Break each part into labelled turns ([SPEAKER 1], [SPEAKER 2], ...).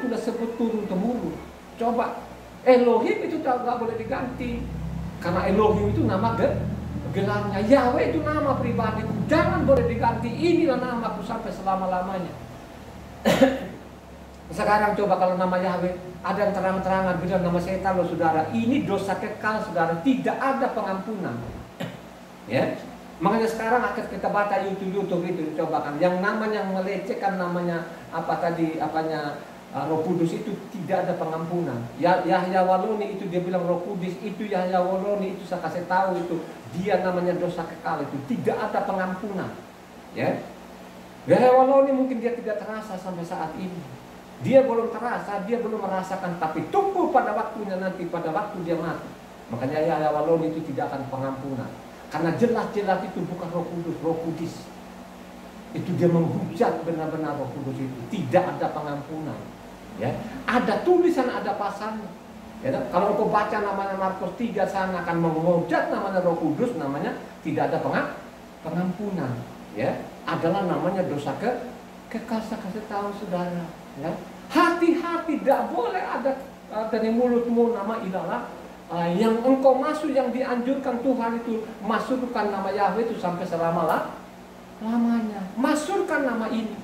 [SPEAKER 1] udah sebut turun temurun. Coba Elohim itu nggak boleh diganti, karena Elohim itu nama gelarnya. Yahweh itu nama pribadiku, jangan boleh diganti. Inilah namaku sampai selama-lamanya. Sekarang coba kalau nama Yahweh ada yang terang-terangan bilang nama setan loh saudara, ini dosa kekal saudara, tidak ada pengampunan. Ya, makanya sekarang akan kita baca YouTube itu coba kan, yang namanya melecehkan namanya apa tadi apanya Roh Kudus itu tidak ada pengampunan. Yahya Waloni itu dia bilang Roh Kudus itu Yahya Waloni itu saya kasih tahu itu dia namanya dosa kekal, itu tidak ada pengampunan. Ya, Yahya Waloni mungkin dia tidak terasa sampai saat ini. Dia belum terasa, dia belum merasakan, tapi tunggu pada waktunya nanti, pada waktu dia mati. Makanya Yahya Waloni itu tidak akan pengampunan. Karena jelas-jelas itu bukan Roh Kudus, Roh Kudus. Itu dia menghujat benar-benar Roh Kudus itu. Tidak ada pengampunan. Ya, ada tulisan, ada pasalnya. Ya, kalau kau baca namanya Markus 3 sana akan menghujat namanya Roh Kudus, namanya tidak ada pengampunan. Ya, adalah namanya dosa kekal. Kasih tahu saudara. Ya, hati-hati, tidak boleh ada dari mulutmu nama ilah. Yang engkau masuk, yang dianjurkan Tuhan itu masukkan nama Yahweh itu sampai lamanya. Masukkan nama ini.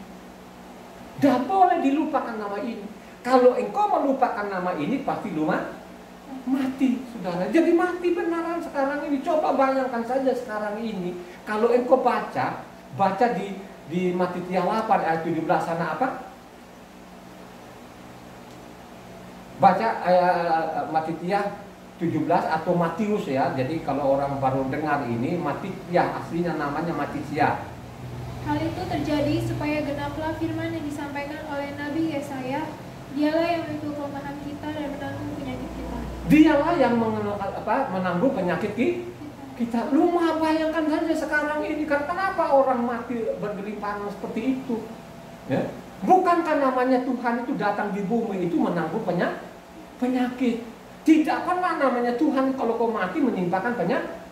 [SPEAKER 1] Tidak boleh dilupakan nama ini. Kalau engkau melupakan nama ini pasti lu mati saudara. Jadi mati benaran sekarang ini. Coba bayangkan saja sekarang ini, kalau engkau baca di Matitia 8 ayat 17 sana apa? Baca Matitia 17 atau Matius ya. Jadi kalau orang baru dengar ini Matitia, aslinya namanya Matitia.
[SPEAKER 2] Hal itu terjadi supaya genaplah firman yang disampaikan oleh Nabi Yesaya, dialah yang memikul kelemahan kita dan menanggung penyakit kita. Dialah yang
[SPEAKER 1] menanggung penyakit kita. Lu mah bayangkan saja sekarang ini kan, kenapa orang mati bergelimpangan seperti itu? Ya? Bukankah namanya Tuhan itu datang di bumi itu menanggung penyakit? Tidak pernah namanya Tuhan kalau kau mati menimpakan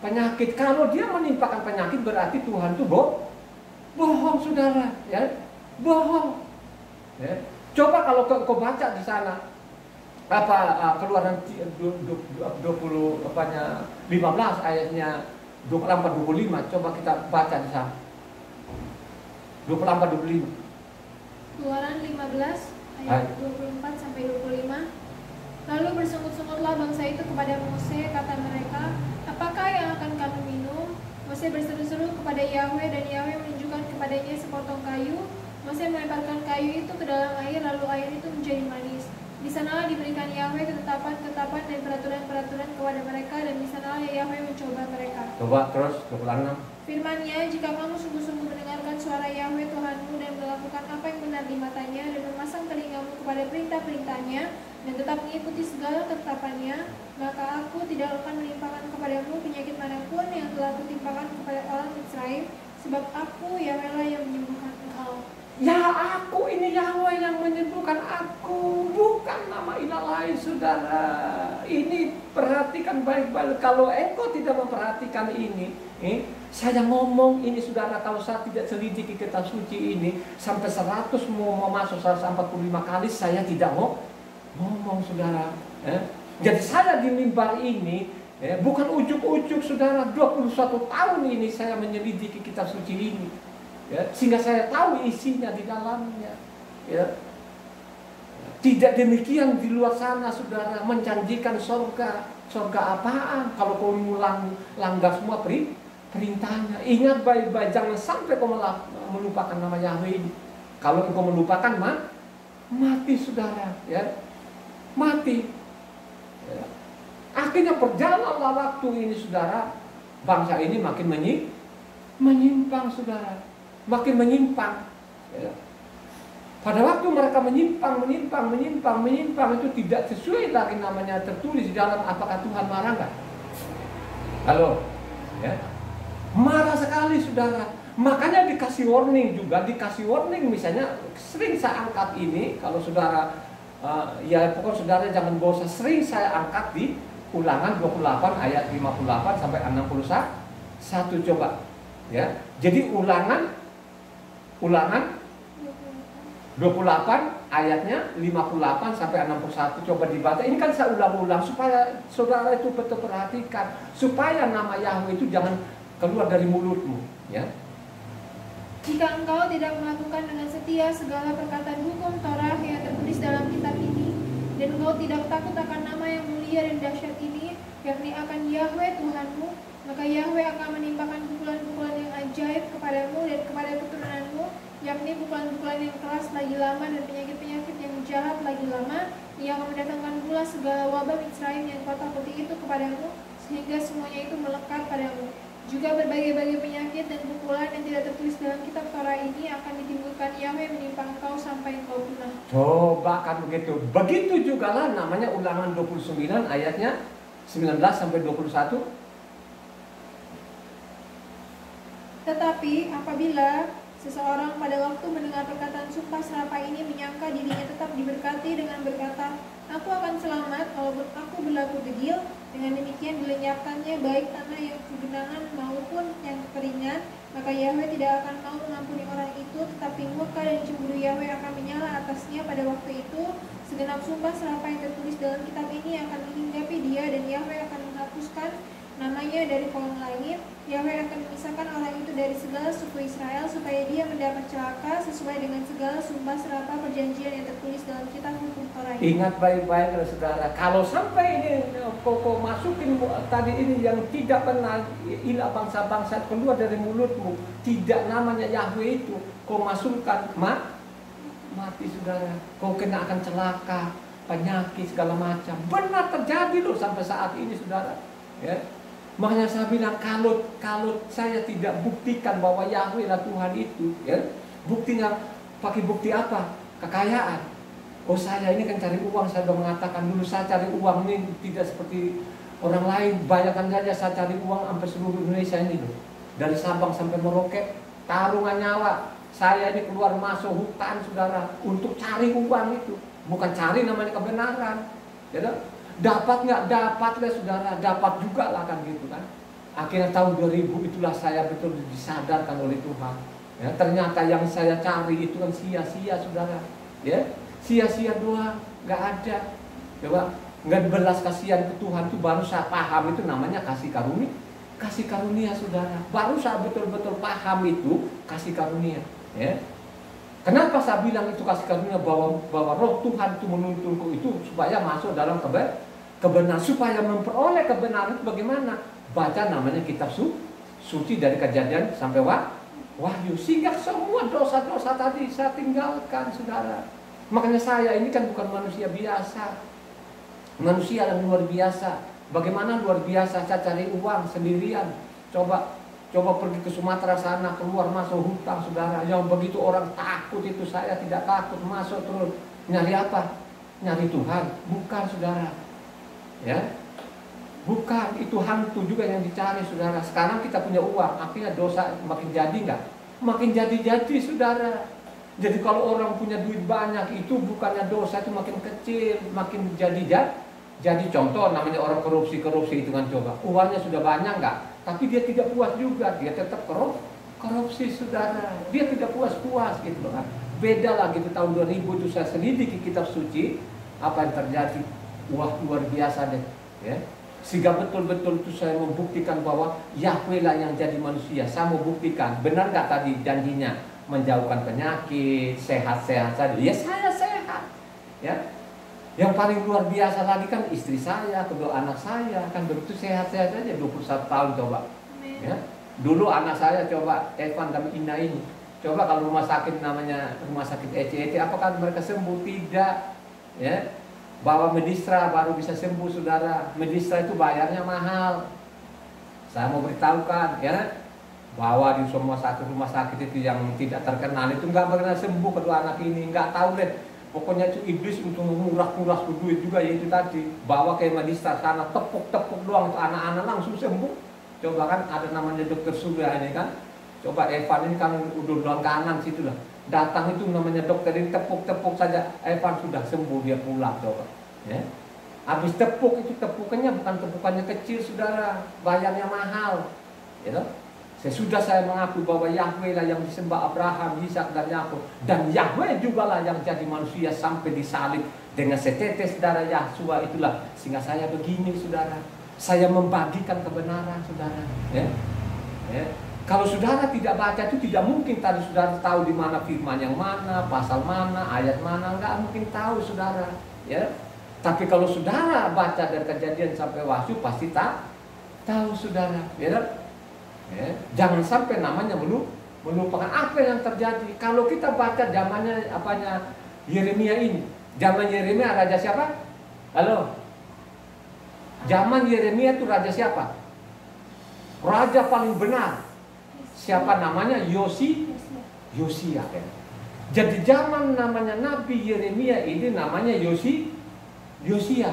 [SPEAKER 1] penyakit. Kalau dia menimpakan penyakit berarti Tuhan itu bohong saudara, ya, bohong. Ya. Coba kalau kau baca di sana Keluaran 15 ayatnya 24-25, coba kita baca di sana. 24-25.
[SPEAKER 2] Keluaran 15 ayat 24 sampai 25. Lalu bersungut-sungutlah bangsa itu kepada Mose, kata mereka, apakah yang akan kami minum? Mose berseru-seru kepada Yahweh, dan Yahweh menunjukkan kepadanya sepotong kayu. Mose melemparkan kayu itu ke dalam air, lalu air itu menjadi manis. Di sanalah diberikan Yahweh ketetapan-ketetapan dan peraturan-peraturan kepada mereka, dan di sanalah Yahweh mencoba mereka.
[SPEAKER 1] Coba terus 26.
[SPEAKER 2] Firman-Nya, jika kamu sungguh-sungguh mendengarkan suara Yahweh Tuhanmu dan melakukan apa yang benar di matanya dan memasang telingamu kepada perintah-perintahnya dan tetap mengikuti segala ketetapannya, maka aku tidak akan menimpakan kepadamu penyakit manapun yang telah kutimpakan kepada orang Israel, sebab aku Yahweh lah yang menyembuhkan engkau.
[SPEAKER 1] Ya, aku ini Yahweh yang menyembuhkan aku, bukan nama ilah lain saudara. Ini perhatikan baik-baik. Kalau engkau tidak memperhatikan ini, saya ngomong ini saudara, kalau saya tidak selidiki kitab suci ini sampai 100 mau masuk 145 kali saya tidak mau ngomong saudara. Jadi saya di mimbar ini bukan ujuk-ujuk saudara, 21 tahun ini saya menyelidiki kitab suci ini. Ya, sehingga saya tahu isinya di dalamnya. Ya. Tidak demikian di luar sana saudara, menjanjikan surga. Surga apaan kalau kau langgar semua perintahnya. Ingat baik-baik, jangan sampai kau melupakan nama Yahweh ini. Kalau kau melupakan mati saudara, ya. Mati. Ya. Akhirnya berjalanlah waktu ini saudara, bangsa ini makin menyimpang saudara. Makin menyimpang, ya. Pada waktu mereka menyimpang itu tidak sesuai lagi namanya tertulis di dalam. Apakah Tuhan marah nggak? Halo, ya. Marah sekali saudara. Makanya dikasih warning misalnya sering saya angkat ini. Kalau saudara ya pokoknya saudara jangan bosan, sering saya angkat di Ulangan 28 ayat 58 sampai 61 coba, ya. Jadi Ulangan 28 ayatnya 58 sampai 61. Coba dibaca. Ini kan saya ulang-ulang supaya saudara itu betul perhatikan, supaya nama Yahweh itu jangan keluar dari mulutmu, ya.
[SPEAKER 2] Jika engkau tidak melakukan dengan setia segala perkataan hukum Torah yang tertulis dalam kitab ini, dan engkau tidak takut akan nama yang mulia dan dahsyat ini, yakni akan Yahweh Tuhanmu, maka Yahweh akan menimpakan pukulan-pukulan yang ajaib kepadamu dan kepada keturunanmu, yakni pukulan-pukulan yang keras lagi lama dan penyakit-penyakit yang jahat lagi lama. Ia akan mendatangkan pula segala wabah Mitzrayim yang kau takuti itu kepadamu, sehingga semuanya itu melekat padamu. Juga berbagai-bagai penyakit dan pukulan yang tidak tertulis dalam kitab Torah ini akan ditimbulkan Yahweh menimpa engkau sampai engkau punah.
[SPEAKER 1] Coba kan begitu. Begitu juga lah namanya Ulangan 29 ayatnya 19 sampai 21.
[SPEAKER 2] Tetapi apabila seseorang pada waktu mendengar perkataan sumpah serapah ini menyangka dirinya tetap diberkati dengan berkata, aku akan selamat walaupun aku berlaku degil, dengan demikian dilenyapkannya baik tanah yang kegenangan maupun yang kekeringan, maka Yahweh tidak akan mau mengampuni orang itu, tetapi murka dan cemburu Yahweh akan menyala atasnya pada waktu itu. Segenap sumpah serapah yang tertulis dalam kitab ini akan menghinggapi dia, dan Yahweh akan menghapuskan namanya dari kaum lain. Yahweh akan memisahkan orang itu dari segala suku Israel, supaya dia mendapat celaka sesuai dengan segala sumpah serapah perjanjian yang tertulis dalam kitab hukum Torah.
[SPEAKER 1] Ingat baik-baik saudara, kalau sampai ini kau masukin tadi ini yang tidak pernah ilah bangsa-bangsa keluar dari mulutmu, tidak namanya Yahweh itu, kau masukkan mati saudara, kau kena akan celaka, penyakit segala macam. Benar terjadi loh sampai saat ini saudara, ya. Makanya saya bilang kalau saya tidak buktikan bahwa Yahweh lah Tuhan itu, ya, buktinya pakai bukti apa? Kekayaan. Oh saya ini kan cari uang, saya sudah mengatakan dulu saya cari uang ini tidak seperti orang lain. Bayangkan saja saya cari uang sampai seluruh Indonesia ini loh, dari Sabang sampai Merauke, taruhan nyawa. Saya ini keluar masuk hutan saudara untuk cari uang itu, bukan cari namanya kebenaran, ya. Dapat nggak? Dapat lah saudara, dapat juga lah kan gitu kan. Akhirnya tahun 2000 itulah saya betul disadarkan oleh Tuhan. Ya, ternyata yang saya cari itu kan sia-sia saudara. Ya, sia-sia doang, nggak ada. Coba nggak belas kasihan ke Tuhan itu baru saya paham itu namanya kasih karunia. Kasih karunia saudara. Baru saya betul-betul paham itu kasih karunia. Ya. Kenapa saya bilang itu kasih karunia, bahwa roh Tuhan itu menuntunku itu supaya masuk dalam kebenaran, supaya memperoleh kebenaran itu bagaimana? Baca namanya kitab suci dari Kejadian sampai Wahyu, sehingga semua dosa-dosa tadi saya tinggalkan saudara. Makanya saya ini kan bukan manusia biasa, manusia yang luar biasa. Bagaimana luar biasa? Saya cari uang sendirian. Coba pergi ke Sumatera sana, keluar masuk hutan saudara, yang begitu orang takut itu, saya tidak takut, masuk terus. Nyari apa? Nyari Tuhan? Bukan saudara, ya, bukan, itu hantu juga yang dicari saudara. Sekarang kita punya uang, akhirnya dosa makin jadi nggak? Makin jadi saudara. Jadi kalau orang punya duit banyak itu bukannya dosa itu makin kecil, makin jadi contoh namanya orang korupsi itu kan, coba uangnya sudah banyak nggak? Tapi dia tidak puas juga, dia tetap korupsi saudara. Dia tidak puas gitu kan. Beda lah gitu, tahun 2000 itu saya selidiki kitab suci, apa yang terjadi, wah luar biasa deh, ya. Sehingga betul-betul itu saya membuktikan bahwa Yahweh lah yang jadi manusia. Saya mau buktikan, benar nggak tadi janjinya menjauhkan penyakit, sehat-sehat saja. Ya saya sehat, ya. Yang paling luar biasa lagi kan istri saya, kedua anak saya kan begitu sehat-sehat saja, 21 tahun coba. Ya. Dulu anak saya coba Evan dan Ina ini, coba kalau rumah sakit namanya rumah sakit ECT, apakah mereka sembuh? Tidak, ya. Bawa Medistra baru bisa sembuh saudara. Medistra itu bayarnya mahal. Saya mau beritahukan, ya. Bawa di semua satu rumah sakit itu yang tidak terkenal itu nggak pernah sembuh kedua anak ini, nggak tahu deh. Pokoknya itu iblis untuk menguras duit juga, yaitu tadi bawa ke Medistra sana, tepuk doang, anak-anak langsung sembuh. Coba kan ada namanya dokter Surya ini kan, coba Evan ini kan udah doang kanan situ lah, datang itu namanya dokter ini tepuk saja, Evan sudah sembuh, dia pulang coba. Ya, habis tepuk itu tepukannya bukan tepukannya kecil saudara, bayarnya mahal, gitu. Sesudah saya mengaku bahwa Yahweh lah yang disembah Abraham, Ishak dan Yakub, dan Yahweh juga lah yang jadi manusia sampai disalib dengan setetes darah Yahshua itulah, sehingga saya begini saudara, saya membagikan kebenaran saudara. Ya. Ya. Kalau saudara tidak baca itu tidak mungkin tadi saudara tahu di mana firman yang mana, pasal mana, ayat mana, nggak mungkin tahu saudara. Ya. Tapi kalau saudara baca dari Kejadian sampai Wahyu pasti tahu saudara. Ya. Ya, jangan sampai namanya melupakan apa yang terjadi. Kalau kita baca zamannya apanya Yeremia ini, zaman Yeremia raja siapa? Halo, zaman Yeremia itu raja siapa? Raja paling benar. Siapa namanya? Yosia. Ya. Jadi zaman namanya Nabi Yeremia ini namanya Yosia.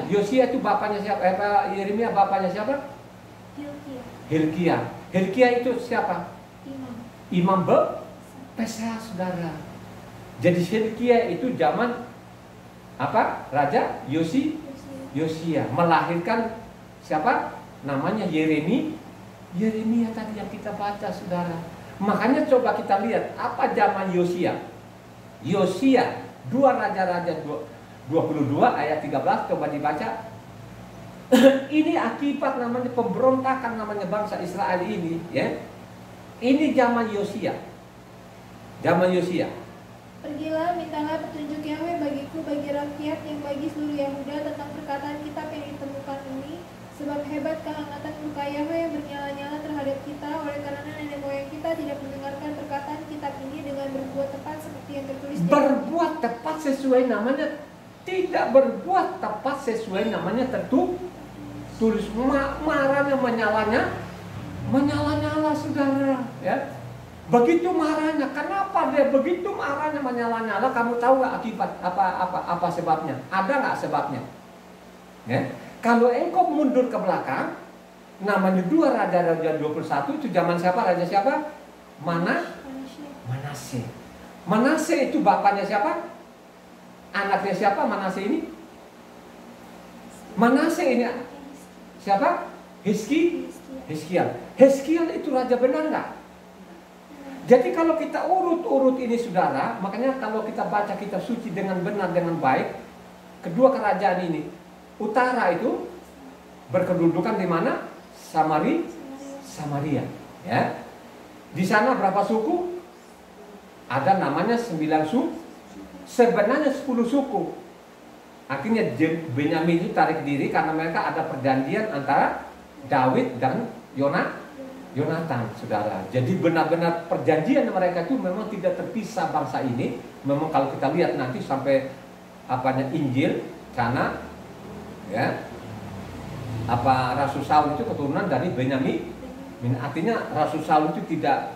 [SPEAKER 1] Yosia itu bapaknya siapa? Yeremia bapaknya siapa? Hilkia. Hilkia itu siapa? Imam Besar saudara. Jadi Hilkia itu zaman apa? Raja Yosia melahirkan siapa? Namanya Yeremia tadi yang kita baca saudara. Makanya coba kita lihat apa zaman Yosia. Yosia, 2 Raja-Raja 22 ayat 13 coba dibaca. Ini akibat namanya pemberontakan namanya bangsa Israel ini, ya. Ini zaman Yosia. Zaman Yosia.
[SPEAKER 2] Pergilah, mintalah petunjuk Yahweh bagiku, bagi rakyat yang bagi seluruh Yahuda tentang perkataan kitab yang ditemukan ini, sebab hebat kehangatan murka Yahweh yang bernyala-nyala terhadap kita, oleh karena nenek moyang kita tidak mendengarkan perkataan kitab ini dengan berbuat tepat seperti yang tertulis.
[SPEAKER 1] Berbuat tepat sesuai namanya, tidak berbuat tepat sesuai namanya tulis marahnya menyala-nyala saudara, ya. Begitu marahnya, kenapa dia begitu marahnya menyala-nyala? Kamu tahu nggak akibat apa sebabnya? Ada nggak sebabnya? Ya. Kalau engkau mundur ke belakang, namanya 2 Raja-Raja 21 itu zaman siapa? Raja siapa? Manase. Manase itu bapaknya siapa? Anaknya siapa? Manase ini? Manase ini siapa? Hiskial. Hiskial itu raja benar nggak? Jadi kalau kita urut-urut ini saudara, makanya kalau kita baca kitab suci dengan benar dengan baik, kedua kerajaan ini, utara itu berkedudukan di mana? Samaria. Ya. Di sana berapa suku? Ada namanya 9 suku. Sebenarnya 10 suku. Akhirnya Benyamin itu tarik diri karena mereka ada perjanjian antara Daud dan Yonatan, saudara. Jadi benar-benar perjanjian mereka itu memang tidak terpisah bangsa ini. Memang kalau kita lihat nanti sampai apanya Injil, karena ya Rasul Saul itu keturunan dari Benyamin. Artinya Rasul Saul itu tidak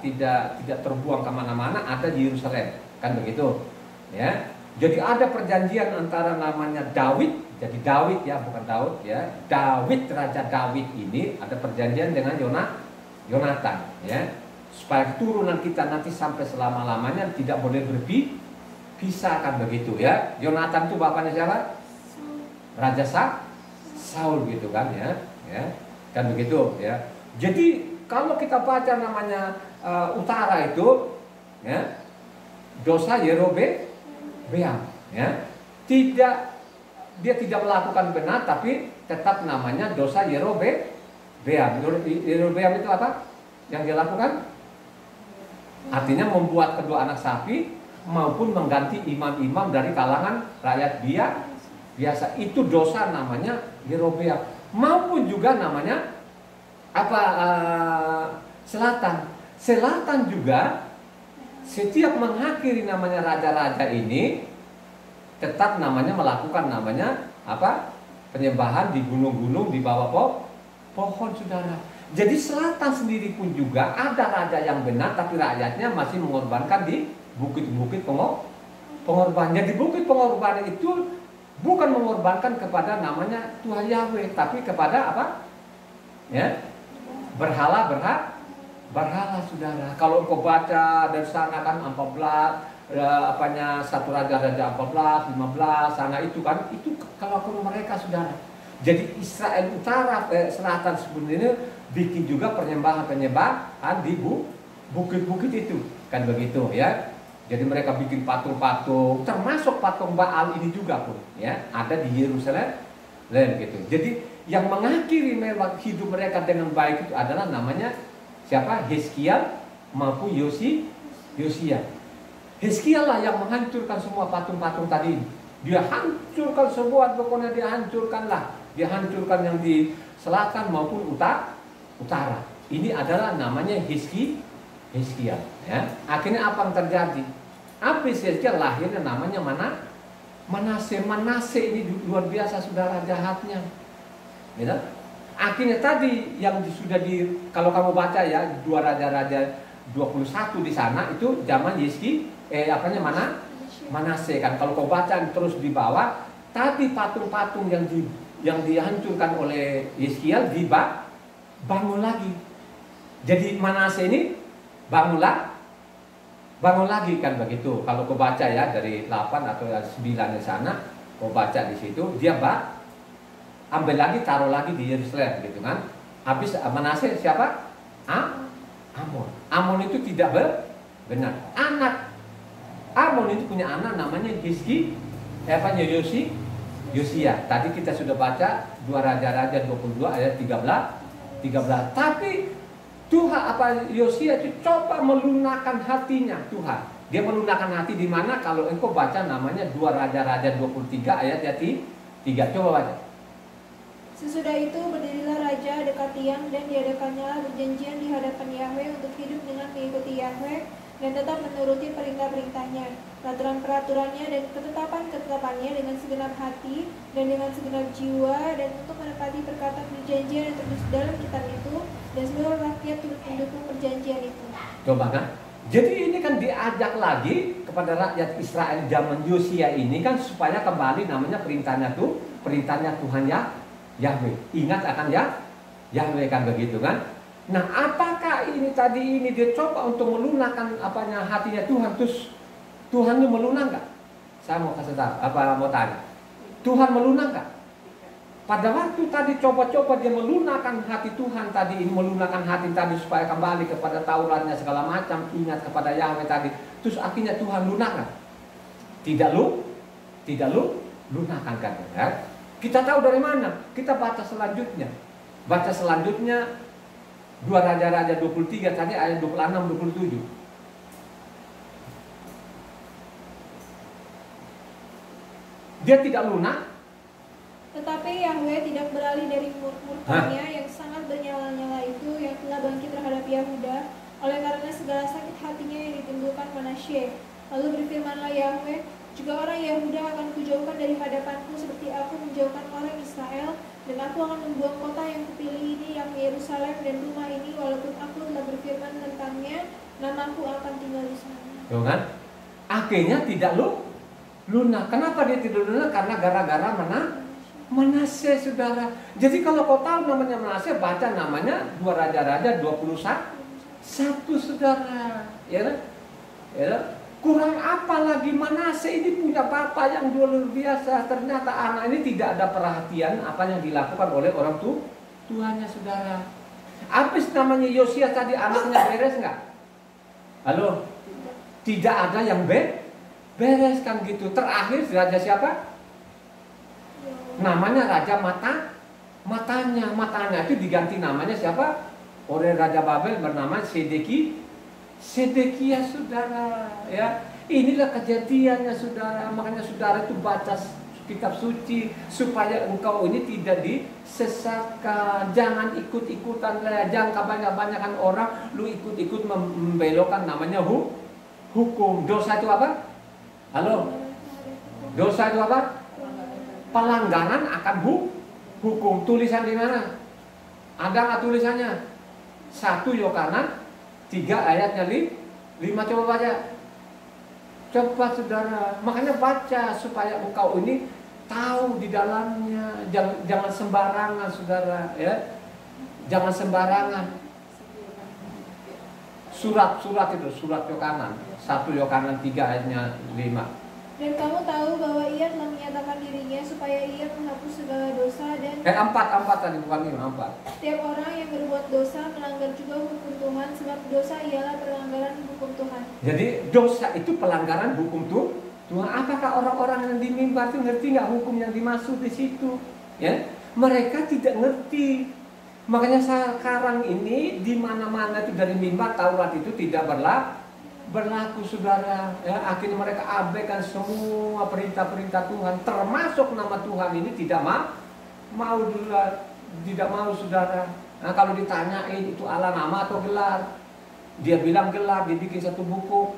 [SPEAKER 1] terbuang kemana-mana, ada di Yerusalem, kan begitu, ya. Jadi ada perjanjian antara namanya Daud, jadi Daud ya, bukan Daud ya. Daud, Raja Daud ini ada perjanjian dengan Yonatan ya. Supaya keturunan kita nanti sampai selama-lamanya tidak boleh berpisah, kan begitu ya. Yonatan itu bapaknya siapa? Raja Saul gitu kan ya. Ya. Kan begitu ya. Jadi kalau kita baca namanya utara itu ya, dosa Yerobeam ya, dia tidak melakukan benar tapi tetap namanya dosa Yerobeam. Yerobeam itu apa yang dia lakukan? Artinya membuat kedua anak sapi maupun mengganti imam-imam dari kalangan rakyat biasa. Itu dosa namanya Yerobeam. Maupun juga namanya Selatan juga setiap mengakhiri namanya raja-raja ini tetap namanya melakukan namanya penyembahan di gunung-gunung di bawah pohon saudara. Jadi selatan sendiri pun juga ada raja yang benar tapi rakyatnya masih mengorbankan di bukit-bukit pengorban. Jadi bukit pengorbanan itu bukan mengorbankan kepada namanya Tuhan Yahweh tapi kepada apa? Ya, berhala saudara. Kalau kau baca dari sana kan 14 1 Raja-Raja 14, 15 sana itu kan, itu kalau mereka saudara. Jadi Israel utara selatan sebenarnya bikin juga penyembahan di bukit-bukit itu, kan begitu ya. Jadi mereka bikin patung-patung, termasuk patung Baal ini juga pun ya, ada di Yerusalem gitu. Jadi yang mengakhiri memang hidup mereka dengan baik itu adalah namanya siapa? Hizkiel maupun Yosia. Hizkiel lah yang menghancurkan semua patung-patung tadi. Dia hancurkan semua, pokoknya dia hancurkanlah. Dia hancurkan yang di selatan maupun utara. Ini adalah namanya Hizkiel. Ya. Akhirnya apa yang terjadi? Habis Hizkiel lahirnya namanya Manase. Manase ini luar biasa saudara jahatnya. Gitu? Akhirnya tadi yang sudah kalau kamu baca ya 2 Raja-Raja 21 di sana itu zaman Manase kan. Kalau kau baca terus di bawah, tadi patung-patung yang dihancurkan oleh Hizkiel bangun lagi. Jadi Manase ini bangun lagi kan begitu. Kalau kau baca ya dari 8 atau 9 di sana, kau baca di situ dia ambil lagi, taruh lagi di Yerusalem gitu kan. Habis Manase siapa? Amon. Amon itu tidak benar. Amon itu punya anak namanya Yosia. Tadi kita sudah baca 2 Raja-Raja 22 ayat 13. Tapi Yosia itu coba melunakkan hatinya Tuhan. Dia melunakkan hati di mana? Kalau engkau baca namanya 2 Raja-Raja 23 ayat 3. Coba baca.
[SPEAKER 2] Sesudah itu berdirilah raja dekat tiang dan diadakannya perjanjian di hadapan Yahweh untuk hidup dengan mengikuti Yahweh dan tetap menuruti perintah-perintahnya, peraturan-peraturannya dan ketetapan-ketetapannya dengan segenap hati dan dengan segenap jiwa, dan untuk menepati perkataan perjanjian yang tertulis dalam kitab itu, dan seluruh rakyat turut mendukung perjanjian itu.
[SPEAKER 1] Coba kan? Jadi ini kan diajak lagi kepada rakyat Israel zaman Yosia ini kan supaya kembali namanya perintahnya Tuhan Yahweh. Ingat akan Yahweh kan begitu kan? Nah, apakah ini dia coba untuk melunakkan hatinya Tuhan, terus Tuhan itu melunak nggak? Saya mau kasih tahu, mau tanya. Tuhan melunak nggak? Pada waktu tadi coba-coba dia melunakkan hati Tuhan melunakkan hati tadi supaya kembali kepada Tauratnya segala macam, ingat kepada Yahweh tadi. Terus akhirnya Tuhan lunak nggak? Tidak lunakan kan? Ya? Kita tahu dari mana? Kita baca selanjutnya. 2 Raja-Raja 23 tadi ayat 26-27. Dia tidak lunak.
[SPEAKER 2] Tetapi Yahweh tidak beralih dari murkanya yang sangat bernyala-nyala itu yang telah bangkit terhadap Yahuda oleh karena segala sakit hatinya yang ditimbulkan Manasye. Lalu berfirmanlah Yahweh, juga orang Yahuda akan kujauhkan dari hadapanku seperti aku menjauhkan orang Israel, dan aku akan membuang kota yang kupilih ini, yang Yerusalem dan rumah ini, walaupun aku telah berfirman tentangnya, namaku akan tinggal di sana.
[SPEAKER 1] Tuh kan? Akhirnya tidak lunak. Kenapa dia tidak lunak? Karena gara-gara Manase, saudara. Jadi kalau kau tahu namanya Manase, baca namanya 2 Raja-Raja 21, saudara. Ya kan? Ya. Kurang apa lagi Manase ini punya bapak yang luar biasa. Ternyata anak ini tidak ada perhatian apa yang dilakukan oleh orang tuanya, saudara. Habis namanya Yosia tadi anaknya beres nggak? Halo? Tidak ada yang beres kan gitu. Terakhir raja siapa? Namanya Raja Matanya itu diganti namanya siapa? Oleh Raja Babel bernama Sedekia, saudara. Ya, inilah kejadiannya, saudara. Makanya saudara itu baca kitab suci supaya engkau ini tidak disesatkan. Jangan ikut-ikutan lah. Jangan kebanyakan orang lu ikut-ikut membelokkan namanya hukum. Dosa itu apa? Halo? Dosa itu apa? Pelanggaran akan hukum. Tulisan di mana? Ada nggak tulisannya? 1 Yohanes 3 ayatnya 5. Coba baca. Coba saudara. Makanya baca supaya engkau ini tahu di dalamnya. Jangan sembarangan, saudara. Ya, jangan sembarangan. Surat itu surat Yohanes 1 Yohanes 3 ayatnya 5.
[SPEAKER 2] Dan kamu tahu bahwa ia telah menyatakan dirinya supaya ia menghapus segala dosa dan
[SPEAKER 1] 4 tadi, bukan 5, 4.
[SPEAKER 2] setiap orang yang berbuat dosa melanggar juga hukum Tuhan, sebab dosa ialah pelanggaran hukum Tuhan.
[SPEAKER 1] Jadi dosa itu pelanggaran hukum Tuhan. Apakah orang-orang yang di mimbar itu ngerti nggak hukum yang dimaksud di situ? Ya, mereka tidak ngerti. Makanya sekarang ini di mana-mana itu dari mimbar Taurat itu tidak berlaku, saudara. Ya, akhirnya mereka abaikan semua perintah-perintah Tuhan, termasuk nama Tuhan ini tidak mau, saudara. Nah, kalau ditanyain itu Allah nama atau gelar, dia bilang gelar, dia bikin satu buku.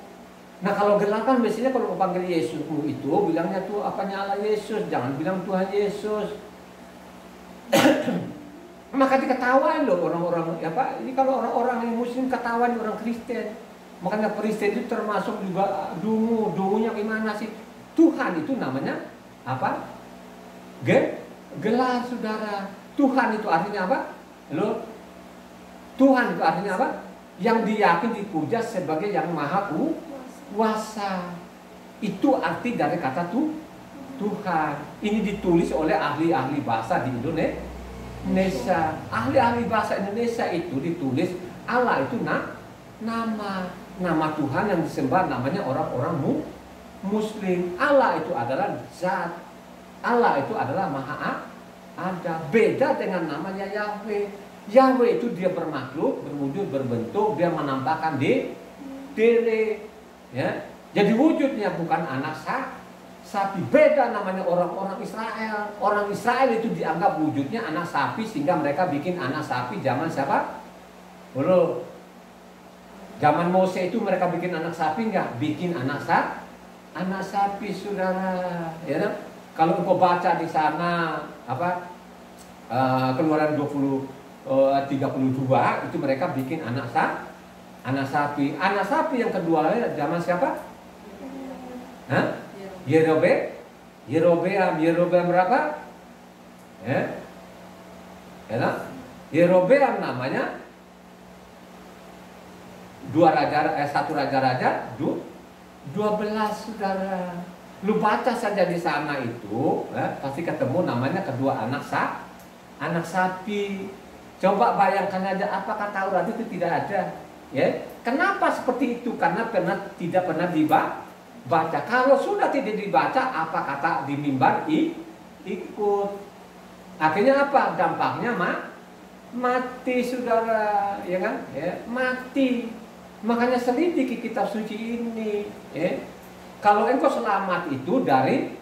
[SPEAKER 1] Nah, kalau gelar kan biasanya kalau panggil Yesusmu itu bilangnya tuh apanya Allah Yesus, jangan bilang Tuhan Yesus. Maka diketawain loh orang-orang, ya Pak. Ini kalau orang-orang yang Muslim ketawain orang Kristen. Makanya Kristen itu termasuk juga dungunya gimana sih? Tuhan itu namanya apa? Gelar, saudara. Tuhan itu artinya apa? Loh, Tuhan itu artinya apa? Yang diyakini dipuja sebagai yang maha kuasa. Itu arti dari kata Tuhan. Ini ditulis oleh ahli-ahli bahasa di Indonesia. Ahli-ahli bahasa Indonesia itu ditulis Allah itu nama Tuhan yang disembah namanya orang-orang Muslim. Allah itu adalah zat. Allah itu adalah maha ada. Beda dengan namanya Yahweh. Yahweh itu dia bermakhluk, berwujud, berbentuk, dia menampakkan diri. Ya. Jadi wujudnya bukan anak sapi. Beda namanya orang-orang Israel. Orang Israel itu dianggap wujudnya anak sapi sehingga mereka bikin anak sapi zaman siapa? Zaman Mose itu mereka bikin anak sapi enggak? Bikin anak sapi, saudara. Ya, kan? Kalau engkau baca di sana apa? Keluaran 32 itu mereka bikin anak sapi. Anak sapi yang kedua zaman siapa? Hah? Yerobeam berapa? Ya. Yerobeam namanya 1 raja-raja 12, saudara. Lu baca saja di sana itu, pasti ketemu namanya kedua anak sapi. Coba bayangkan aja apakah Taurat itu tidak ada, ya? Kenapa seperti itu? Karena tidak pernah dibaca. Kalau sudah tidak dibaca, apa kata di mimbar ikut. Akhirnya apa? Dampaknya mati, saudara, ya kan? Ya, mati. Makanya selidiki kitab suci ini, ya. Kalau engkau selamat itu dari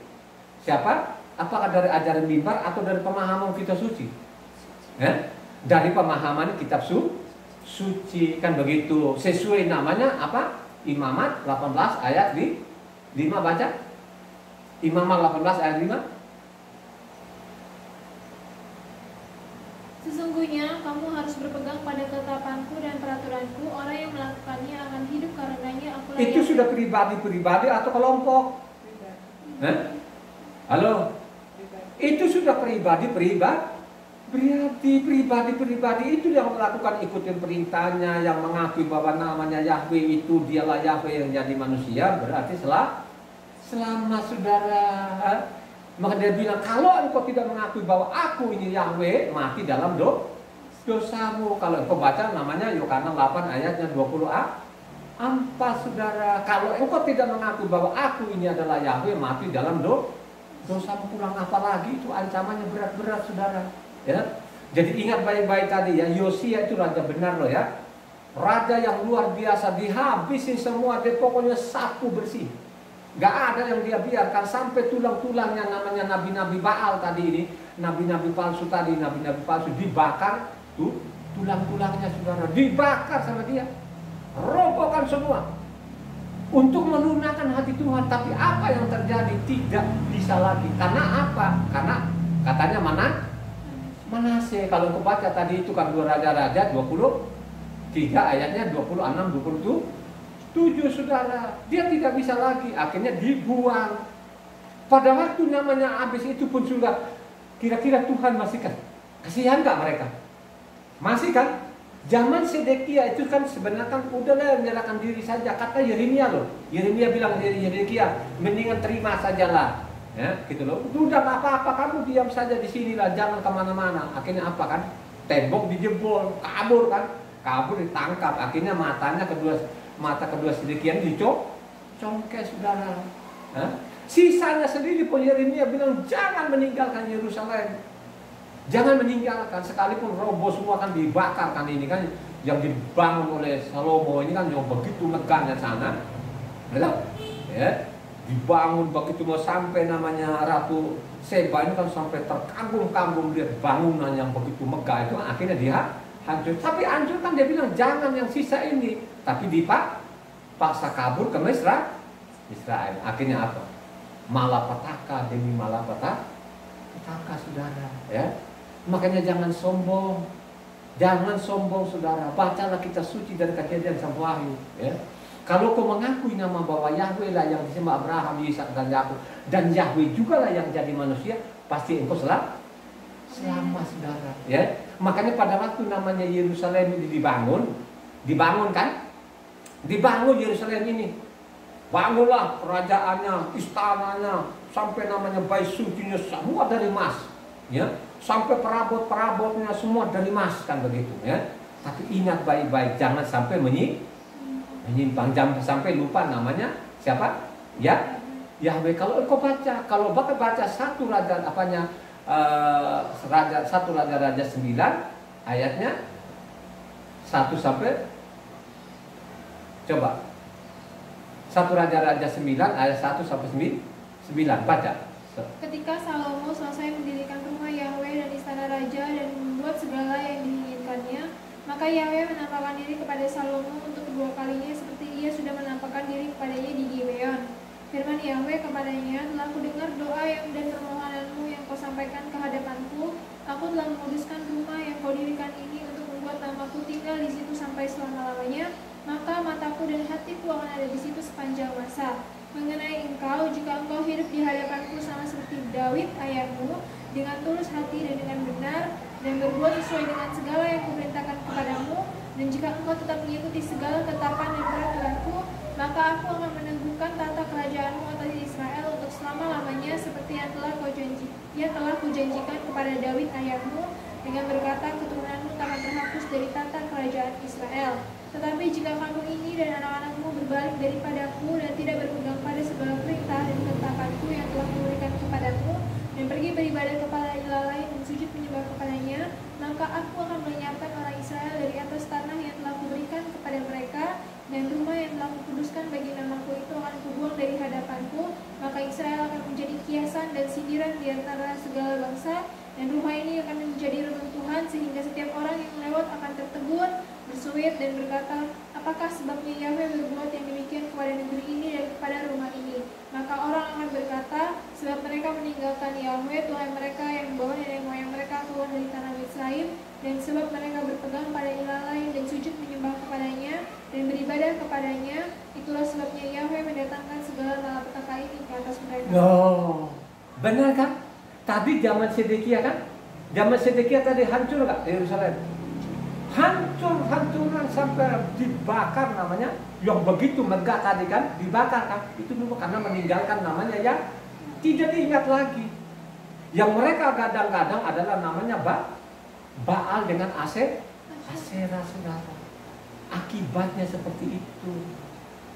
[SPEAKER 1] siapa? Apakah dari ajaran mimbar atau dari pemahaman kitab suci? Ya? Dari pemahaman kitab suci, kan begitu. Sesuai namanya apa? Imamat 18 ayat 5 baca. Imamat 18 ayat 5.
[SPEAKER 2] Sesungguhnya kamu harus berpegang pada ketetapanku dan peraturanku. Orang yang melakukannya akan hidup karenanya. Akulah
[SPEAKER 1] itu
[SPEAKER 2] yang...
[SPEAKER 1] sudah pribadi atau kelompok? Halo? Itu sudah pribadi itu yang melakukan ikutin perintahnya, yang mengakui bahwa namanya Yahweh itu dialah Yahweh yang jadi manusia, berarti selama saudara. Maka dia bilang, kalau engkau tidak mengakui bahwa aku ini Yahweh, mati dalam dosamu. Kalau engkau baca namanya Yohanes 8 ayatnya 20a. Saudara, kalau engkau tidak mengakui bahwa aku ini adalah Yahweh, mati dalam dosamu. Kurang apa lagi, itu ancamannya berat-berat, saudara. Ya? Jadi ingat baik-baik tadi ya, Yosia itu raja benar loh ya. Raja yang luar biasa, dihabisin semua, dia pokoknya sapu bersih. Gak ada yang dia biarkan sampai tulang-tulangnya namanya nabi-nabi Baal tadi ini, nabi-nabi palsu tadi, nabi-nabi palsu dibakar, tuh tulang-tulangnya saudara dibakar sama dia, robohkan semua untuk melunakkan hati Tuhan. Tapi apa yang terjadi? Tidak bisa lagi. Karena apa? Karena katanya Manase. Kalau aku baca tadi itu kan 2 Raja-Raja 23 ayatnya 26 27, saudara, dia tidak bisa lagi, akhirnya dibuang. Pada waktu namanya habis itu pun sudah, kira-kira Tuhan masih kan? Kasihan gak mereka? Masih kan? Zaman Sedekia itu kan sebenarnya kan udahlah menyerahkan diri saja. Kata Yeremia loh. Yeremia bilang dari Sedekia, mendingan terima sajalah. Ya, gitu loh. Udah nggak apa-apa, kamu diam saja di sinilah, jangan kemana-mana. Akhirnya apa kan? Tembok dijebol, kabur kan? Kabur ditangkap. Akhirnya mata kedua Sedekia dicongkel, saudara. Hah? Sisanya sendiri pun Yeremia bilang jangan meninggalkan Yerusalem. Jangan meninggalkan, sekalipun roboh semua kan dibakar kan, ini kan yang dibangun oleh Salomo ini kan yang begitu megahnya sana, ya, dibangun begitu mau sampai namanya Ratu Seba ini kan sampai terkagum-kagum lihat bangunan yang begitu megah itu, akhirnya dia hancur. Tapi hancur kan dia bilang jangan yang sisa ini, tapi paksa kabur ke Israel. Akhirnya apa? Malapetaka demi malapetaka, saudara, ya. Makanya jangan sombong, saudara. Bacalah kitab suci dari Kejadian sampai Wahyu. Ya. Kalau kau mengakui nama bahwa Yahweh lah yang disembah Abraham, Ishak dan Yakub, dan Yahweh juga lah yang jadi manusia, pasti engkau selamat, saudara. Ya. Makanya pada waktu namanya Yerusalem ini dibangun kan? Dibangun Yerusalem ini. Bangunlah kerajaannya, istananya, sampai namanya bait sucinya semua dari emas. Ya. Sampai perabot-perabotnya semua dari emas kan begitu ya. Tapi ingat baik-baik, jangan sampai menyimpang, jangan sampai lupa namanya siapa? Ya, Yahweh. Kalau baca satu raja satu raja 9 ayatnya 1 sampai, coba satu raja 9 ayat 1 sampai 9 baca.
[SPEAKER 2] Ketika Salomo selesai mendirikan rumah Yahweh dan istana raja dan membuat segala yang diinginkannya, maka Yahweh menampakkan diri kepada Salomo untuk kedua kalinya seperti ia sudah menampakkan diri kepadanya di Gibeon. Firman Yahweh kepadanya, telah kudengar doa dan permohonanmu yang kau sampaikan ke hadapanku. Aku telah menguduskan rumah yang kau dirikan ini untuk membuat namaku tinggal di situ sampai selama-lamanya. Maka mataku dan hatiku akan ada di situ sepanjang masa. Mengenai engkau, jika engkau hidup di hadapanku sama seperti Daud ayahmu, dengan tulus hati dan dengan benar, dan berbuat sesuai dengan segala yang kuperintahkan kepadamu, dan jika engkau tetap mengikuti segala ketetapan dan peraturanku, maka aku akan meneguhkan tata kerajaanmu atas Israel untuk selama-lamanya, seperti yang telah kujanjikan kepada Daud ayahmu, dengan berkata keturunanmu tak akan terhapus dari tata kerajaan Israel. Tetapi jika kamu ini dan anak-anakmu berbalik daripadaku dan tidak berpegang pada segala perintah dan ketetapanku yang telah kuberikan kepadamu, dan pergi beribadah kepada ilah lain dan sujud menyembah kepadanya, maka aku akan melenyapkan orang Israel dari atas tanah yang telah kuberikan kepada mereka, dan rumah yang telah kukuduskan bagi namaku itu akan kubuang dari hadapanku. Maka Israel akan menjadi kiasan dan sindiran di antara segala bangsa, dan rumah ini akan menjadi reruntuhan sehingga setiap orang yang lewat akan tertegun, bersuit dan berkata, apakah sebabnya Yahweh berbuat yang demikian kepada negeri ini dan kepada rumah ini? Maka orang akan berkata, sebab mereka meninggalkan Yahweh Tuhan mereka yang membawa nenek moyang mereka keluar dari tanah Misraim, dan sebab mereka berpegang pada ilah lain dan sujud menyembah kepadanya dan beribadah kepadanya, itulah sebabnya Yahweh mendatangkan segala malapetaka ini ke atas mereka.
[SPEAKER 1] Benar kan? Tadi zaman Sedekia kan? Zaman Sedekia tadi hancur nggak Yerusalem? Hancuran sampai dibakar namanya. Yang begitu megah tadi kan dibakar kan? Itu dulu karena meninggalkan namanya yang tidak diingat lagi. Yang mereka kadang-kadang adalah namanya Baal dengan Aserah, saudara. Akibatnya seperti itu.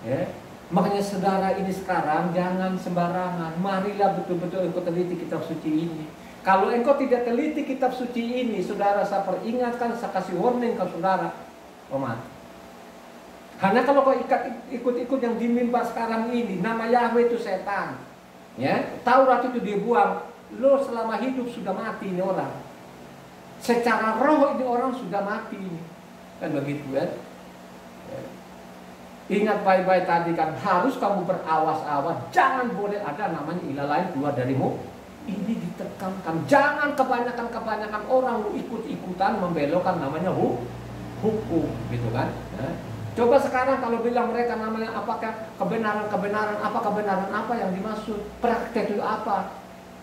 [SPEAKER 1] Ya. Makanya saudara ini sekarang jangan sembarangan. Marilah betul-betul engkau teliti kitab suci ini. Kalau engkau tidak teliti kitab suci ini, saudara, saya peringatkan, saya kasih warning ke saudara, mati. Karena kalau kau ikut-ikut yang di mimbar sekarang ini, nama Yahweh itu setan. Ya, Taurat itu dibuang. Lo selama hidup sudah mati ini orang. Secara roh ini orang sudah mati ini. Kan begitu kan? Ya. Ingat baik-baik tadi kan, harus kamu berawas-awas, jangan boleh ada namanya ilah lain keluar darimu. Ini ditekankan, jangan kebanyakan orang ikut-ikutan membelokkan namanya hukum, gitu kan? Ya. Coba sekarang kalau bilang mereka namanya apakah kebenaran apa yang dimaksud, praktek itu apa?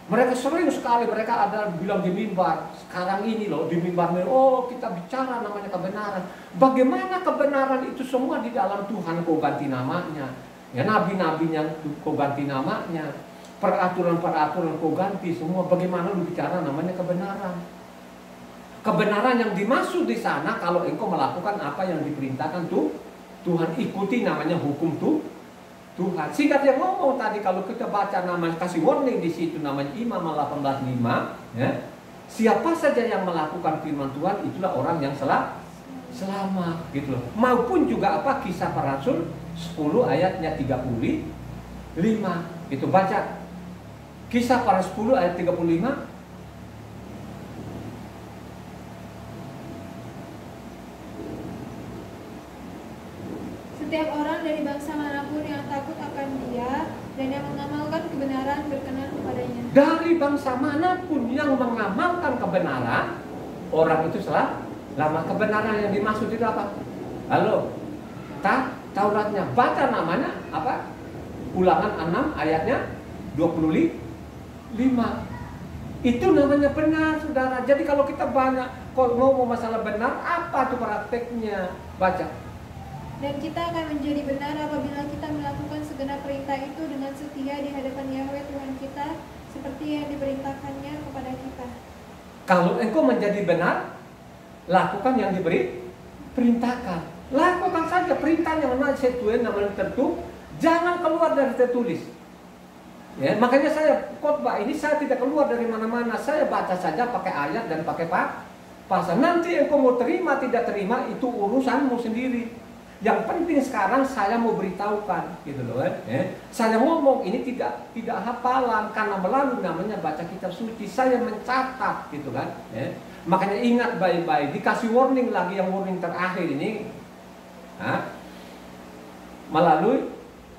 [SPEAKER 1] Mereka sering sekali mereka ada bilang di mimbar. Sekarang ini loh di mimbar, oh kita bicara namanya kebenaran. Bagaimana kebenaran itu semua di dalam Tuhan kau ganti namanya. Ya nabi-nabinya kau ganti namanya. Peraturan-peraturan kau ganti semua. Bagaimana lu bicara namanya kebenaran? Kebenaran yang dimaksud di sana kalau engkau melakukan apa yang diperintahkan tuh Tuhan, ikuti namanya hukum tuh Tuhan. Sehingga dia ngomong tadi kalau kita baca namanya, kasih warning di situ namanya Imam 18:5, ya. Siapa saja yang melakukan firman Tuhan itulah orang yang selamat gitu loh. Maupun juga apa Kisah Para Rasul 10 ayatnya 35. Itu baca Kisah Para 10 ayat 35.
[SPEAKER 2] Setiap orang dari bangsa manapun yang takut akan Dia dan yang mengamalkan kebenaran berkenan kepadanya.
[SPEAKER 1] Dari bangsa manapun yang mengamalkan kebenaran, orang itu lama. Kebenaran yang dimaksud itu apa? Halo, Tauratnya baca namanya apa? Ulangan 6 ayatnya 25. Itu namanya benar, saudara. Jadi kalau kita banyak ngomong masalah benar, apa tuh prakteknya? Baca.
[SPEAKER 2] Dan kita akan menjadi benar apabila kita melakukan segenap perintah itu dengan setia di hadapan Yahweh Tuhan kita, seperti yang diperintahkannya kepada kita.
[SPEAKER 1] Kalau engkau menjadi benar, lakukan yang diberi perintahkan. Lakukan saja perintah yang namanya sesuai namanya tertulis. Jangan keluar dari tertulis. Ya, makanya saya khotbah ini saya tidak keluar dari mana-mana. Saya baca saja pakai ayat dan pakai pasal. Nanti engkau mau terima tidak terima itu urusanmu sendiri. Yang penting sekarang saya mau beritahukan gitu loh kan. Saya ngomong ini tidak hafalan karena melalui namanya baca kitab suci. Saya mencatat gitu kan. Makanya ingat baik-baik. Dikasih warning lagi yang warning terakhir ini. Melalui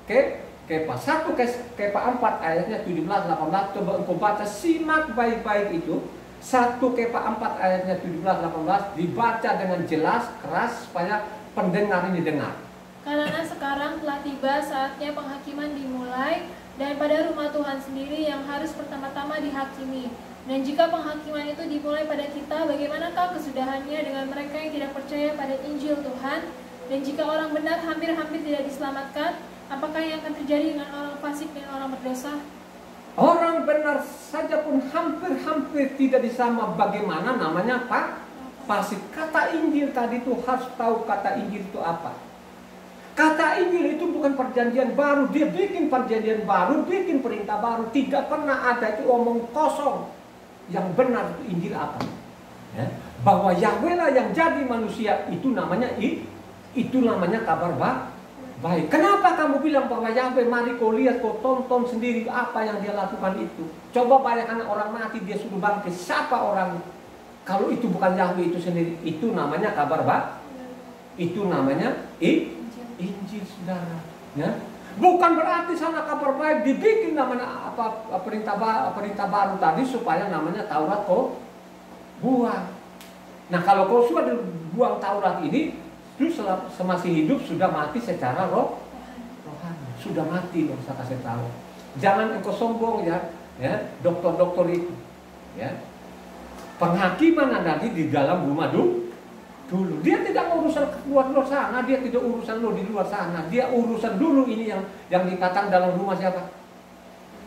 [SPEAKER 1] Kepa 1 Kepa 4 ayatnya 17-18. Coba engkau baca, simak baik-baik itu. 1 Kepa 4 ayatnya 17-18 dibaca dengan jelas, keras supaya pendengar ini dengar.
[SPEAKER 2] Karena sekarang telah tiba saatnya penghakiman dimulai, dan pada rumah Tuhan sendiri yang harus pertama-tama dihakimi. Dan jika penghakiman itu dimulai pada kita, bagaimanakah kesudahannya dengan mereka yang tidak percaya pada Injil Tuhan? Dan jika orang benar hampir-hampir tidak diselamatkan, apakah yang akan terjadi dengan orang fasik dan orang berdosa?
[SPEAKER 1] Orang benar saja pun hampir-hampir tidak diselamatkan. Bagaimana namanya Pak? Fasik. Kata Injil tadi itu harus tahu kata Injil itu apa. Kata Injil itu bukan perjanjian baru. Dia bikin perjanjian baru, bikin perintah baru. Tidak pernah ada itu omong kosong. Yang benar itu Injil apa? Ya. Bahwa Yahweh lah yang jadi manusia, itu namanya kabar baik. Kenapa kamu bilang bahwa Yahweh? Mari kau lihat, kau tonton sendiri apa yang dia lakukan itu. Coba bayangkan orang mati dia suruh bangkit. Siapa orang itu? Kalau itu bukan Yahweh itu sendiri, itu namanya kabar baik. Itu namanya Injil, saudara. Ya. Bukan berarti sana kabar baik dibikin namanya apa perintah baru tadi supaya namanya Taurat kau buang. Nah kalau kau sudah buang Taurat ini, itu semasih hidup sudah mati secara rohani. Sudah mati loh, saya kasih tahu. Jangan engkau sombong ya dokter-dokter itu. Ya. Penghakiman nanti di dalam rumah dulu. Dia tidak urusan luar sana, dia tidak urusan lo di luar sana. Dia urusan dulu ini yang dikatakan dalam rumah siapa?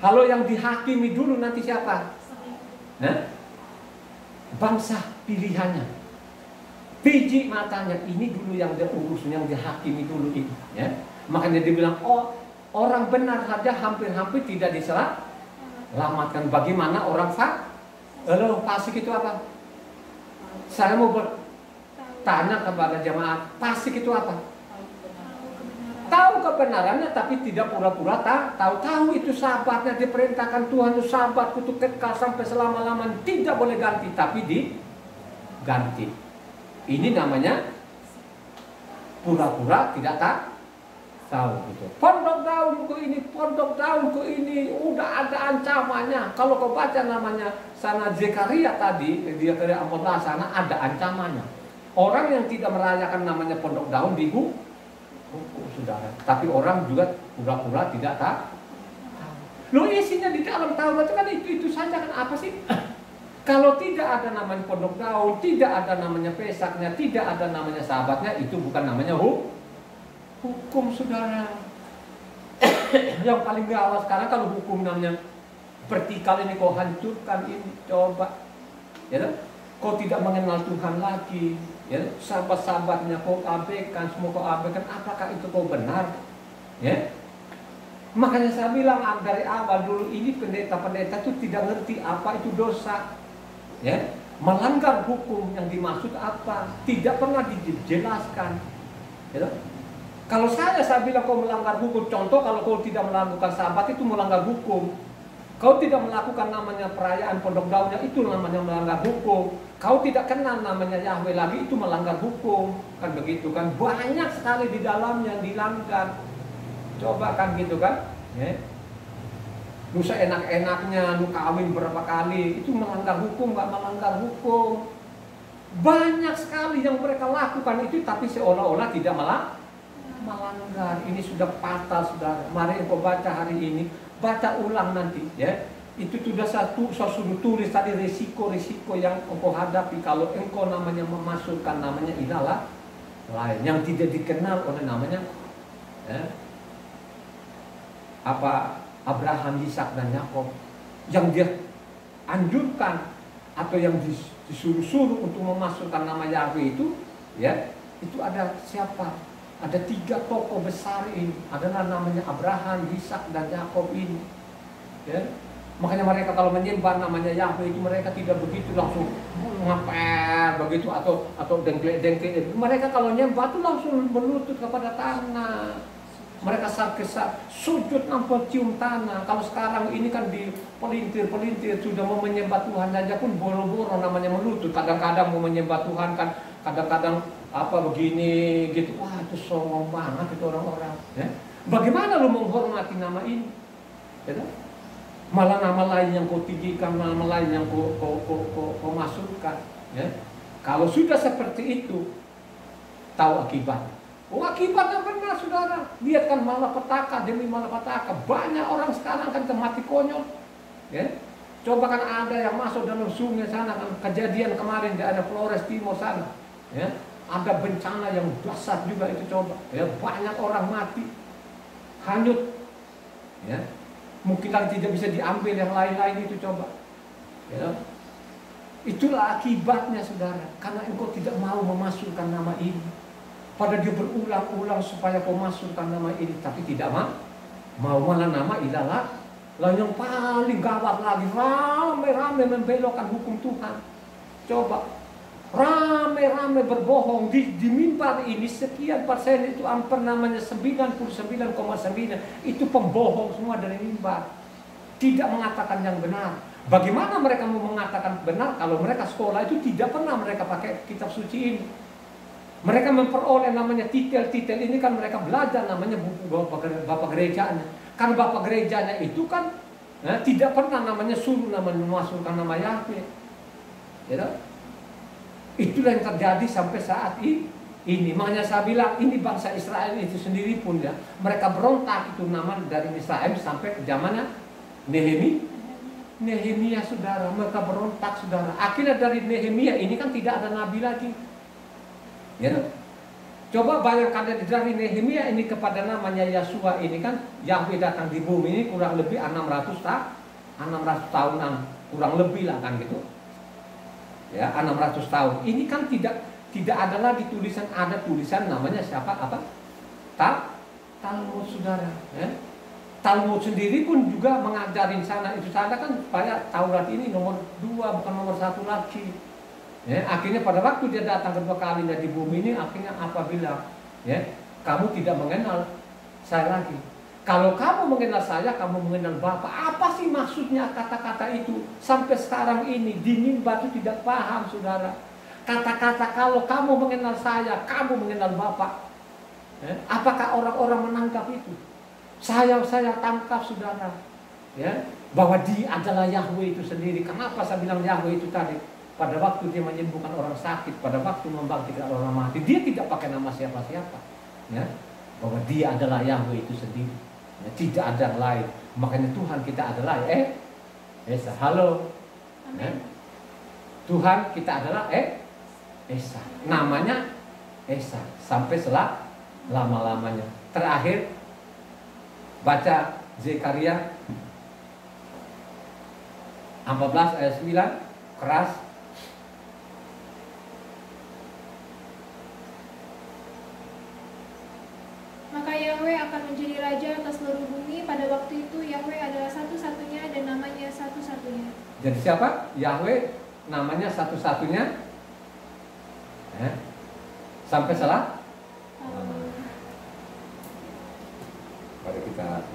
[SPEAKER 1] Kalau yang dihakimi dulu nanti siapa? Bangsa pilihannya. Biji matanya ini dulu yang dia urusan, yang dihakimi dulu itu. Ya. Makanya dia bilang, oh orang benar saja hampir-hampir tidak diselamatkan. Bagaimana orang fasik itu apa? Saya mau bertanya kepada jemaat, fasik itu apa? Tahu kebenarannya tapi tidak pura-pura tahu itu sahabatnya diperintahkan Tuhan itu sahabatku itu kekal sampai selama-lamanya, tidak boleh ganti, tapi diganti. Ini namanya pura-pura tidak tahu gitu. Pondok daunku ini udah ada ancamannya. Kalau kau baca namanya sana Zekaria tadi, dia dari 14 sana ada ancamannya. Orang yang tidak merayakan namanya pondok daun dihukum, saudara. Tapi orang juga pura-pura tidak tahu. Lo isinya di dalam Taurat itu kan itu saja kan, apa sih? Kalau tidak ada namanya pondok daun, tidak ada namanya pesaknya, tidak ada namanya sahabatnya, itu bukan namanya hukum, saudara. Yang paling gawat sekarang kalau hukum namanya vertikal ini kau hancurkan ini, coba, ya, kau tidak mengenal Tuhan lagi, ya, sahabat-sahabatnya kau abaikan, semua kau abaikan, apakah itu kau benar? Ya, makanya saya bilang dari awal dulu ini pendeta-pendeta itu tidak ngerti apa itu dosa, ya, melanggar hukum yang dimaksud apa, tidak pernah dijelaskan, ya. Kalau saya bilang kau melanggar hukum, contoh kalau kau tidak melakukan sabat itu melanggar hukum. Kau tidak melakukan namanya perayaan pondok daunnya itu namanya melanggar hukum. Kau tidak kenal namanya Yahweh lagi itu melanggar hukum. Kan begitu kan, banyak sekali di dalamnya yang dilanggar. Coba kan gitu kan, ya. Lu seenak-enaknya, lu kawin berapa kali, itu melanggar hukum, gak melanggar hukum. Banyak sekali yang mereka lakukan itu, tapi seolah-olah tidak melanggar. Ini sudah fatal, saudara. Mari engkau baca hari ini, baca ulang nanti, ya. Itu sudah saya sudah tulis tadi risiko-risiko yang engkau hadapi kalau engkau namanya memasukkan namanya ilah lain yang tidak dikenal oleh namanya, ya, apa Abraham, Ishak dan Yakub, yang dia anjurkan atau yang disuruh-suruh untuk memasukkan nama Yahweh itu, ya, itu ada siapa? Ada 3 tokoh besar ini, adalah namanya Abraham, Ishak dan Yakub ini, ya. Makanya mereka kalau menyembah namanya Yahweh itu mereka tidak begitu langsung ngapel begitu atau dengklik. Mereka kalau nyembah itu langsung berlutut kepada tanah. Mereka saat sujud nampol cium tanah. Kalau sekarang ini kan di pelintir sudah mau menyembah Tuhan saja pun boro-boro namanya melutut. Kadang-kadang mau menyembah Tuhan kan kadang-kadang apa begini gitu. Wah, itu songong banget itu orang-orang, ya. Bagaimana lu menghormati nama ini? Ya, malah nama lain yang kau tinggikan, nama lain yang kau masukkan, ya. Kalau sudah seperti itu, tahu akibat. Oh, akibatnya benar, saudara. Lihat kan malapetaka demi malapetaka. Banyak orang sekarang kan mati konyol, ya. Coba kan ada yang masuk dalam sungai sana kan, kejadian kemarin di ada Flores Timur sana, ya. Ada bencana yang dahsyat juga itu, coba, ya, banyak orang mati, hanyut, ya. Mungkin lagi tidak bisa diambil yang lain-lain itu, coba, ya. Itulah akibatnya, saudara, karena engkau tidak mau memasukkan nama ini. Pada dia berulang-ulang supaya kau masukkan nama ini, tapi tidak mau malah nama ilah. Lalu yang paling gawat lagi, rame-rame membelokkan hukum Tuhan. Coba, rame-rame berbohong di mimbar ini, sekian persen itu hampir namanya 99,9 itu pembohong semua dari mimbar, tidak mengatakan yang benar. Bagaimana mereka mau mengatakan benar kalau mereka sekolah itu tidak pernah mereka pakai kitab suci ini? Mereka memperoleh namanya titel-titel ini kan mereka belajar namanya buku bapak gerejanya. Kan bapak gerejanya itu kan tidak pernah namanya suruh namanya memasukkan nama Yahweh, ya. Itulah yang terjadi sampai saat ini. Makanya saya bilang ini bangsa Israel itu sendiri pun, ya, mereka berontak itu nama dari Israel sampai ke zamannya Nehemia, saudara. Mereka berontak, saudara. Akhirnya dari Nehemia ini kan tidak ada nabi lagi, ya. Coba bayangkan dari Nehemia ini kepada namanya Yosua ini kan Yahweh datang di bumi ini kurang lebih 600 tahunan, kurang lebih lah kan gitu. Ya, 600 tahun. Ini kan tidak ada lagi tulisan, ada tulisan namanya siapa? Apa? Talmud, saudara, ya. Talmud sendiri pun juga mengajarin sana kan supaya Taurat ini nomor 2 bukan nomor 1 lagi. Ya, akhirnya pada waktu dia datang kedua kalinya di bumi ini, akhirnya apa bilang? Ya, kamu tidak mengenal saya lagi. Kalau kamu mengenal saya, kamu mengenal Bapa. Apa sih maksudnya kata-kata itu? Sampai sekarang ini di mimbar itu tidak paham, saudara. Kata-kata kalau kamu mengenal saya, kamu mengenal Bapa. Ya, apakah orang-orang menangkap itu? Saya tangkap, saudara. Ya, bahwa dia adalah Yahweh itu sendiri. Kenapa saya bilang Yahweh itu tadi? Pada waktu dia menyembuhkan orang sakit, pada waktu membangkitkan orang mati, dia tidak pakai nama siapa-siapa. Ya, bahwa dia adalah Yahweh itu sendiri. Ya, tidak ada yang lain. Makanya Tuhan kita adalah Esa. Halo. Ya.
[SPEAKER 2] Amin.
[SPEAKER 1] Tuhan kita adalah Esa. Namanya Esa sampai lama-lamanya. Terakhir baca Zekaria 14 ayat 9 keras.
[SPEAKER 2] Maka Yahweh akan menjadi raja atas seluruh bumi. Pada waktu itu Yahweh adalah satu-satunya dan namanya satu-satunya.
[SPEAKER 1] Jadi siapa? Yahweh namanya satu-satunya. Sampai
[SPEAKER 2] Amin.
[SPEAKER 1] Mari kita